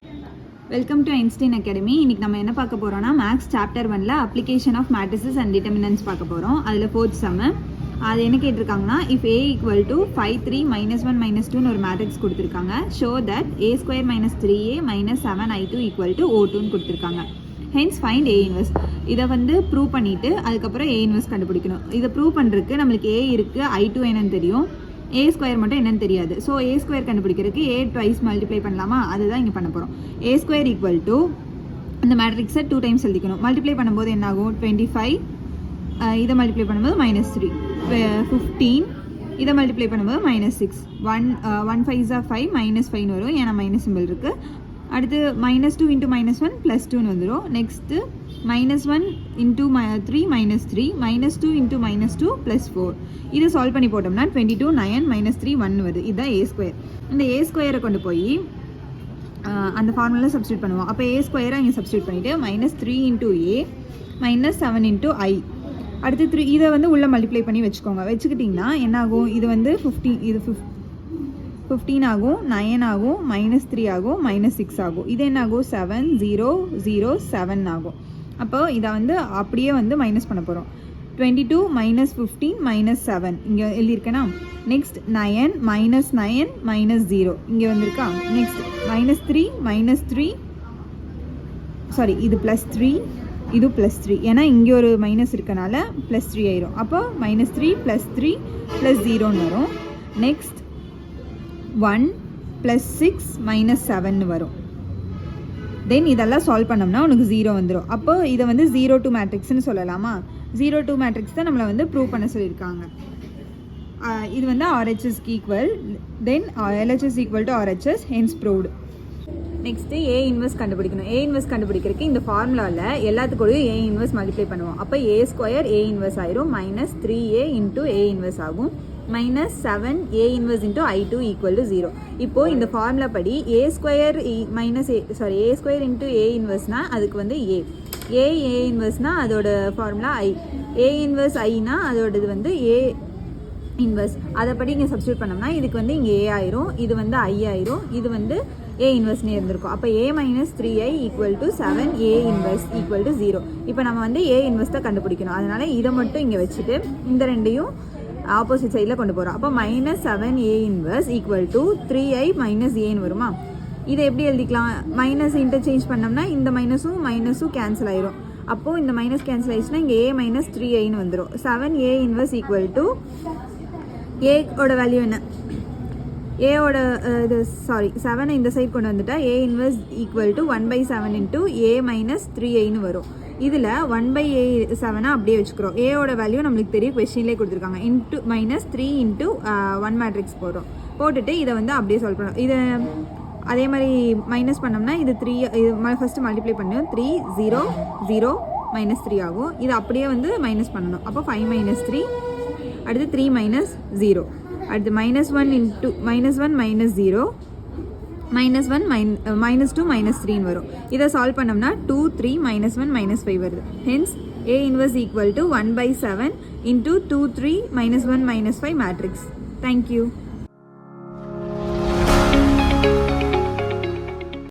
Welcome to Einstein academy. இன்னைக்கு நம்ம என்ன பார்க்க போறோம்னா மேக்ஸ் சாப்டர் 1ல application of matrices and determinants பார்க்க போறோம். அதில் ஃபோர்த் சம். அது என்ன கேட்டிருக்காங்கன்னா, இஃப் a ஈக்குவல் டு 5 3 -1 -2ன்னு ஒரு மேட்ரிக்ஸ் கொடுத்துருக்காங்க. Show that a² - 3a - 7i2 equal to O2ன்னு கொடுத்துருக்காங்க. Hence find a inverse. இதை ப்ரூவ் பண்ணிட்டு அதுக்கப்புறம் a இன்வர்ஸ் கண்டுபிடிக்கணும். இதை ப்ரூவ் பண்ணுறதுக்கு நம்மளுக்கு a இருக்குது, i2 என்னன்னு தெரியும், a² மட்டும் என்னன்னு தெரியாது. ஸோ a² கண்டுபிடிக்கிறதுக்கு a ட்வைஸ் மல்டிப்ளை பண்ணலாமா? அதுதான் இங்கே பண்ண போகிறோம். a² ஈக்குவல் டு இந்த மேட்ரிக்ஸை 2 டைம்ஸ் எழுதிக்கணும். மல்டிப்ளை பண்ணும்போது என்ன ஆகும்? 25. இதை மல்டிப்ளை பண்ணும்போது -3. 15. இதை மல்டிப்ளை பண்ணும்போது -6. 1 5 5 -5 வரும், ஏன்னா மைனஸ் சிம்பிள் இருக்குது. அடுத்து -2 × -1 +2ன்னு வந்துடும். நெக்ஸ்ட்டு -1 × 3 -3 -2 × -2 +4. இதை சால்வ் பண்ணி போட்டோம்னா 22 9 -3 1 வருது. இதுதான் a². இந்த a² கொண்டு போய் அந்த ஃபார்முலா சப்ஸ்டியூட் பண்ணுவோம். அப்போ a² இங்கே சப்ஸ்டியூட் பண்ணிவிட்டு -3 × a -7 × i. அடுத்து 3 இதை உள்ளே மல்டிப்ளை பண்ணி வச்சுக்கோங்க. வச்சுக்கிட்டிங்கன்னா என்ன ஆகும்? இது 15, இது 15 ஆகும், 9 ஆகும், -3 ஆகும், -6 ஆகும். இது என்ன ஆகும்? 7 0 0 7 ஆகும். அப்போ இதை அப்படியே மைனஸ் பண்ண போகிறோம். 22 -15 -7 இங்கே எழுதியிருக்கேன்னா. நெக்ஸ்ட் 9 -9 -0 இங்கே வந்திருக்கா. நெக்ஸ்ட் -3 சாரி, இது +3, இது +3, ஏன்னா இங்கே ஒரு மைனஸ் இருக்கனால +3 ஆயிரும். அப்போ -3 +3 +0ன்னு வரும். நெக்ஸ்ட் 1 +6 -7 வரும். தென் இதெல்லாம் சால்வ் பண்ணோம்னா உனக்கு 0 வந்துடும். அப்போ இதை 0 மேட்ரிக்ஸ்னு சொல்லலாமா? 0 மேட்ரிக்ஸ் தான் நம்மளை ப்ரூவ் பண்ண சொல்லியிருக்காங்க. இது RHSக்கு equal. Then LHS equal to RHS, hence proved. Next a inverse கண்டுபிடிக்கணும். a இன்வர்ஸ் கண்டுபிடிக்கிறதுக்கு இந்த ஃபார்முலாவில் எல்லாத்துக்கூடயும் a இன்வர்ஸ் மல்டிப்ளை பண்ணுவோம். அப்போ a² a இன்வர்ஸ் ஆயிரும். -3a × a இன்வர்ஸ் ஆகும். -7 a inverse × i2 equal to 0. இப்போது இந்த ஃபார்முலா படி a² × a இன்வர்ஸ்னா அதுக்கு a இன்வர்ஸ்னால் அதோட ஃபார்முலா i. a இன்வர்ஸ் iனா அதோடது a இன்வர்ஸ். அதைப்படி இங்கே சப்ஸ்டியூட் பண்ணோம்னா இதுக்கு இங்கே a ஆயிரும், இது i ஆயிரும், இது a இன்வர்ஸ்னே இருந்திருக்கும். அப்போ a - 3i equal to 7 a inverse equal to 0. இப்போ நம்ம a இன்வர்ஸ் தான் கண்டுபிடிக்கணும். அதனால் இதை மட்டும் இங்கே வச்சுட்டு இந்த ரெண்டையும் ஆப்போசிட் சைடில் கொண்டு போகிறோம். அப்போ -7 a inverse equal to 3i - aன்னு வருமா? இதை எப்படி எழுதிக்கலாம்? மைனஸ் இன்டர்சேஞ்ச் பண்ணோம்னா இந்த மைனஸும் கேன்சல் ஆயிரும். அப்போது இந்த மைனஸ் கேன்சல் ஆயிடுச்சுன்னா இங்கே a - 3iன்னு வந்துடும். 7 a இன்வர்ஸ் ஈக்குவல் டு ஏவோட வேல்யூ என்ன? ஏவோட இது 7 இந்த சைட் கொண்டு வந்துட்டா a inverse equal to 1/7 × a - 3iன்னு வரும். இதில் 1/7 அப்படியே வச்சுக்கிறோம். ஏவோட வேல்யூ நம்மளுக்கு தெரியும், கொஸ்டின்லேயே கொடுத்துருக்காங்க. -3 × 1 மேட்ரிக்ஸ் போட்டுட்டு இதை அப்படியே சால்வ் பண்ணணும். இதை அதே மாதிரி மைனஸ் பண்ணோம்னா இது 3, இது ஃபஸ்ட்டு மல்டிப்ளை பண்ணோம். 3 0 0 -3 ஆகும். இது அப்படியே மைனஸ் பண்ணணும். அப்போ 5 - 3, அடுத்து 3 - 0, அடுத்து -1 × -1 -0 -2 -3ன்னு வரும். இதை சால்வ் பண்ணோம்னா 2 3 -1 -5 வருது. Hence a inverse equal to 1/7 × 2 3 -1 -5 matrix. Thank you.